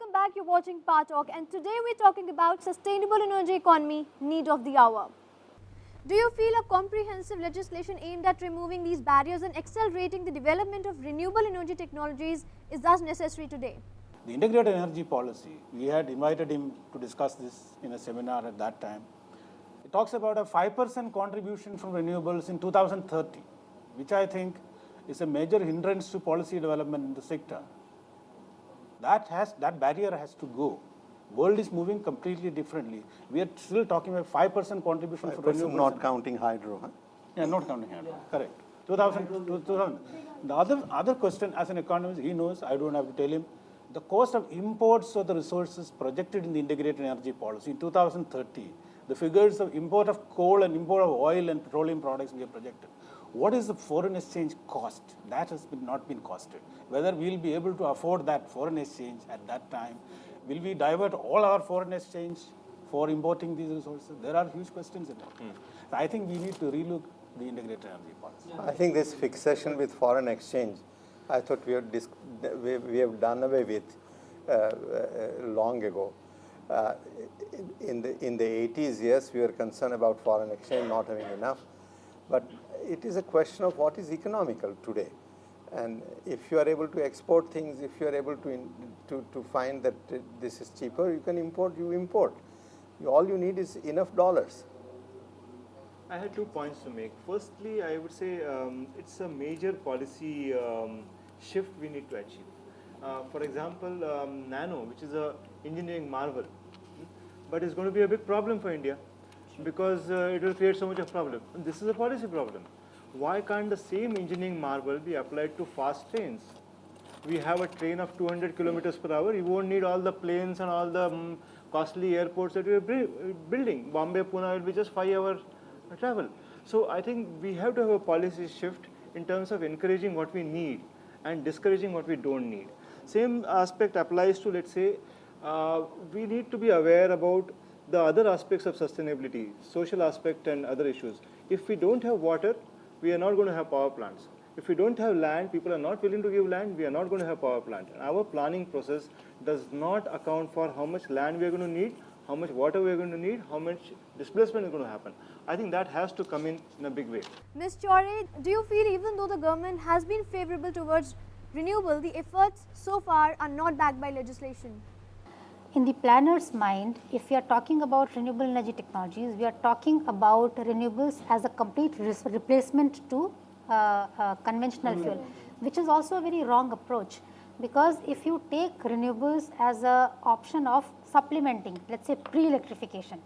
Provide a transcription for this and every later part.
welcome back. You're watching Power Talk, and today we're talking about sustainable energy economy, need of the hour. Do you feel a comprehensive legislation aimed at removing these barriers and accelerating the development of renewable energy technologies is thus necessary today? The integrated energy policy, we had invited him to discuss this in a seminar at that time. It talks about a 5% contribution from renewables in 2030, which I think is a major hindrance to policy development in the sector. That barrier has to go. World is moving completely differently. We are still talking about 5% contribution for renewables. Not counting hydro, huh? Yeah, not counting hydro. Correct. 2000. The other question, as an economist, he knows, I don't have to tell him, the cost of imports of the resources projected in the integrated energy policy in 2030, the figures of import of coal and import of oil and petroleum products we have projected. What is the foreign exchange cost? That has not been costed. Whether we will be able to afford that foreign exchange at that time, will we divert all our foreign exchange for importing these resources? There are huge questions in that. So I think we need to relook the integrated energy policy. I think this fixation with foreign exchange, I thought we have done away with long ago. In the 80s, yes, we were concerned about foreign exchange not having enough, but it is a question of what is economical today. And if you are able to export things, if you are able to find that this is cheaper, you can import, you import. All you need is enough dollars. I had 2 points to make. Firstly, I would say it's a major policy shift we need to achieve. For example, nano, which is a engineering marvel, but it's going to be a big problem for India because it will create so much of problem. And this is a policy problem. Why can't the same engineering marvel be applied to fast trains? We have a train of 200 kilometers per hour. You won't need all the planes and all the costly airports that we are building. Bombay, Pune will be just 5-hour travel. So I think we have to have a policy shift in terms of encouraging what we need and discouraging what we don't need. Same aspect applies to, let's say, we need to be aware about the other aspects of sustainability, social aspect and other issues. If we don't have water, we are not going to have power plants. If we don't have land, people are not willing to give land, we are not going to have power plant. And our planning process does not account for how much land we are going to need, how much water we are going to need, how much displacement is going to happen. I think that has to come in a big way. Ms. Chaure, do you feel even though the government has been favorable towards renewable, the efforts so far are not backed by legislation? In the planner's mind, if we are talking about renewable energy technologies, we are talking about renewables as a complete replacement to conventional fuel, which is also a very wrong approach. Because if you take renewables as an option of supplementing, let's say pre-electrification.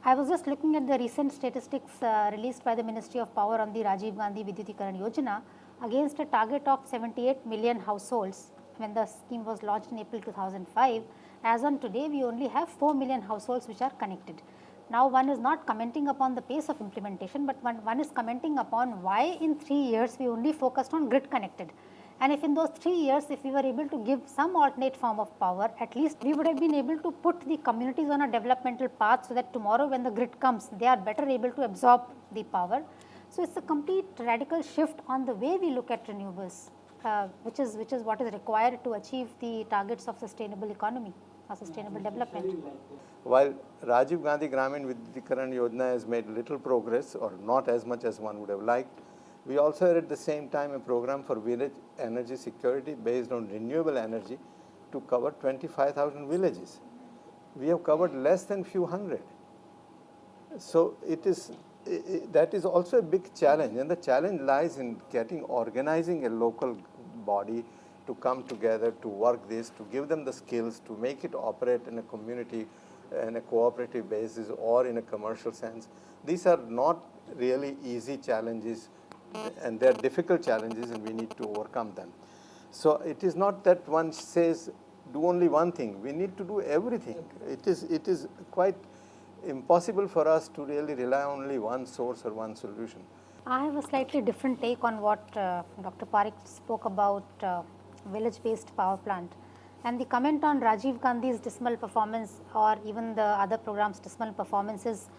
I was just looking at the recent statistics released by the Ministry of Power on the Rajiv Gandhi Vidyutikaran Yojana against a target of 78 million households when the scheme was launched in April 2005. As on today, we only have 4 million households which are connected. Now, one is not commenting upon the pace of implementation, but one is commenting upon why in 3 years we only focused on grid connected. And if in those 3 years, if we were able to give some alternate form of power, at least we would have been able to put the communities on a developmental path so that tomorrow when the grid comes, they are better able to absorb the power. So it's a complete radical shift on the way we look at renewables, which is what is required to achieve the targets of sustainable economy or sustainable development. While Rajiv Gandhi Gramin Vidyutikaran Yojana has made little progress or not as much as one would have liked, we also had at the same time a program for village energy security based on renewable energy to cover 25,000 villages. We have covered less than few hundred. So that is also a big challenge, and the challenge lies in organizing a local body to come together to work this, to give them the skills, to make it operate in a community, in a cooperative basis or in a commercial sense. These are not really easy challenges, and they are difficult challenges, and we need to overcome them. So it is not that one says do only one thing. We need to do everything. It is quite impossible for us to really rely on only one source or one solution. I have a slightly different take on what Dr. Parekh spoke about village-based power plant. And the comment on Rajiv Gandhi's dismal performance or even the other programs' dismal performance is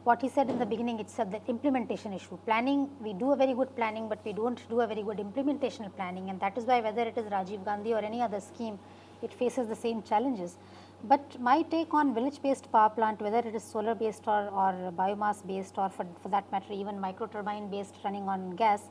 what he said in the beginning itself, that implementation issue. Planning, we do a very good planning, but we don't do a very good implementational planning, and that is why whether it is Rajiv Gandhi or any other scheme, it faces the same challenges. But my take on village-based power plant, whether it is solar-based or biomass-based, or for that matter even micro-turbine-based running on gas,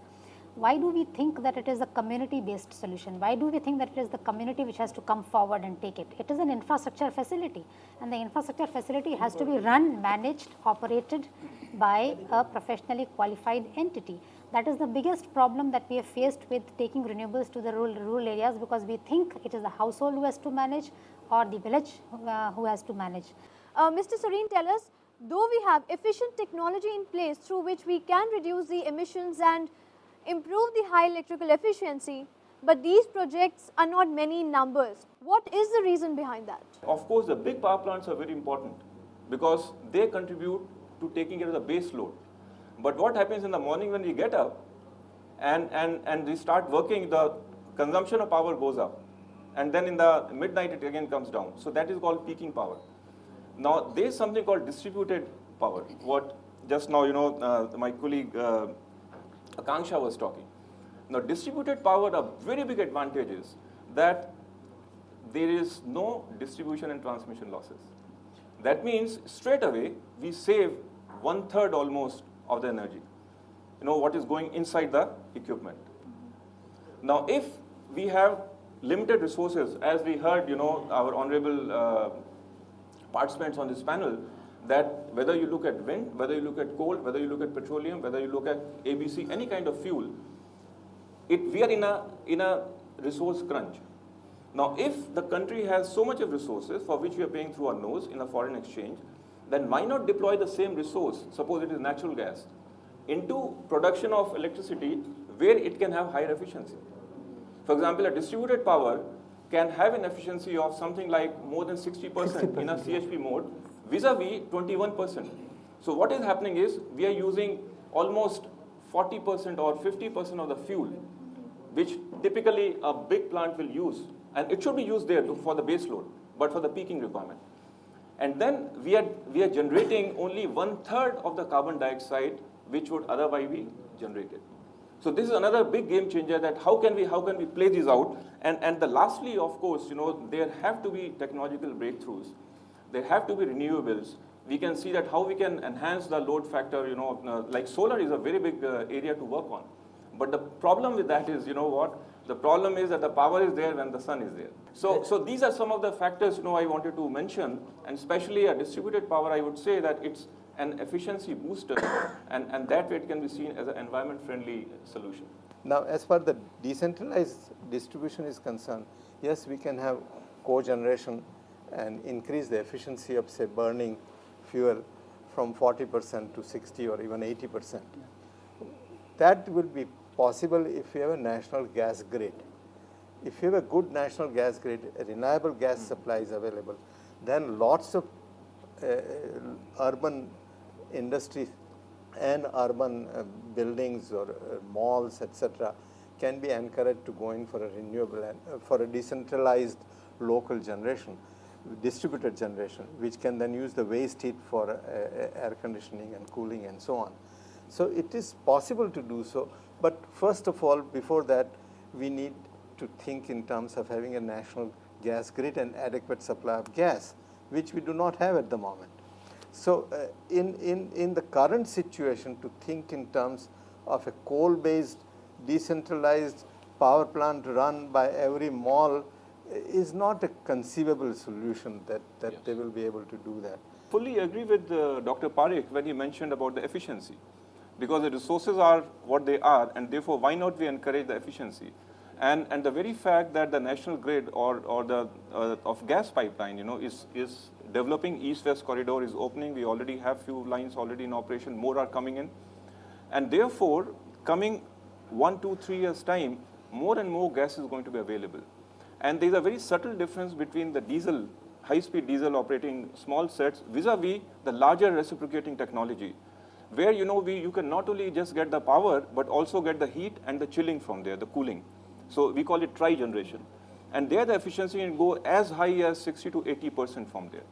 why do we think that it is a community-based solution? Why do we think that it is the community which has to come forward and take it? It is an infrastructure facility, and the infrastructure facility has to be run, managed, operated by a professionally qualified entity. That is the biggest problem that we have faced with taking renewables to the rural areas, because we think it is the household who has to manage or the village who has to manage. Mr. Sareen, tell us, though we have efficient technology in place through which we can reduce the emissions and improve the high electrical efficiency, but these projects are not many in numbers. What is the reason behind that? Of course, the big power plants are very important because they contribute to taking care of the base load. But what happens in the morning when we get up and we start working, the consumption of power goes up. And then in the midnight, it again comes down. So that is called peaking power. Now, there is something called distributed power. What just now, my colleague Akanksha was talking. Now, distributed power, a very big advantage is that there is no distribution and transmission losses. That means straight away, we save 1/3 almost of the energy, what is going inside the equipment. Now, if we have limited resources, as we heard, our honorable participants on this panel, that whether you look at wind, whether you look at coal, whether you look at petroleum, whether you look at ABC, any kind of fuel, we are in a resource crunch. Now, if the country has so much of resources for which we are paying through our nose in a foreign exchange, then why not deploy the same resource, suppose it is natural gas, into production of electricity where it can have higher efficiency? For example, a distributed power can have an efficiency of something like more than 60% in a CHP mode, vis-a-vis 21%. So what is happening is we are using almost 40% or 50% of the fuel, which typically a big plant will use, and it should be used there for the base load, but for the peaking requirement. And then we are generating only 1/3 of the carbon dioxide which would otherwise be generated. So this is another big game changer, that how can we play these out? And the lastly, of course, there have to be technological breakthroughs. There have to be renewables. We can see that how we can enhance the load factor, like solar is a very big area to work on. But the problem with that is, the problem is that the power is there when the sun is there. So these are some of the factors, I wanted to mention, and especially a distributed power, I would say that it's an efficiency booster, and that way it can be seen as an environment-friendly solution. Now, as far the decentralized distribution is concerned, yes, we can have cogeneration and increase the efficiency of, say, burning fuel from 40% to 60 or even 80%. That will be possible if you have a national gas grid. If you have a good national gas grid, a reliable gas supply is available, then lots of urban industries and urban buildings or malls, etc., can be encouraged to go in for a renewable and for a decentralized local generation, distributed generation, which can then use the waste heat for air conditioning and cooling and so on. So it is possible to do so, but first of all, before that, we need to think in terms of having a national gas grid and adequate supply of gas, which we do not have at the moment. So in the current situation, to think in terms of a coal-based decentralized power plant run by every mall is not a conceivable solution that Yes. they will be able to do that. Fully agree with Dr. Parekh when he mentioned about the efficiency, because the resources are what they are, and therefore why not we encourage the efficiency? And the very fact that the national grid or the of gas pipeline, is developing, east-west corridor is opening. We already have few lines already in operation. More are coming in, and therefore coming 1, 2, 3 years time, more and more gas is going to be available. And there is a very subtle difference between the diesel, high-speed diesel operating small sets vis-a-vis the larger reciprocating technology, where you can not only just get the power but also get the heat and the chilling from there, the cooling. So we call it tri-generation. And there the efficiency can go as high as 60 to 80% from there.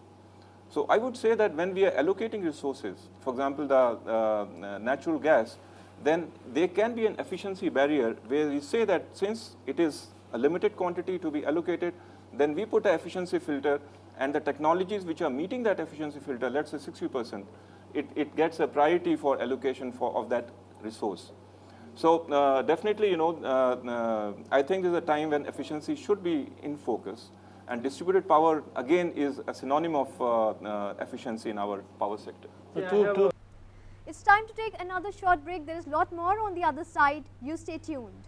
So I would say that when we are allocating resources, for example, the natural gas, then there can be an efficiency barrier where we say that since it is a limited quantity to be allocated, then we put an efficiency filter, and the technologies which are meeting that efficiency filter, let's say 60%, it gets a priority for allocation of that resource. So definitely, I think there's a time when efficiency should be in focus, and distributed power again is a synonym of efficiency in our power sector. It's time to take another short break. There is a lot more on the other side. You stay tuned.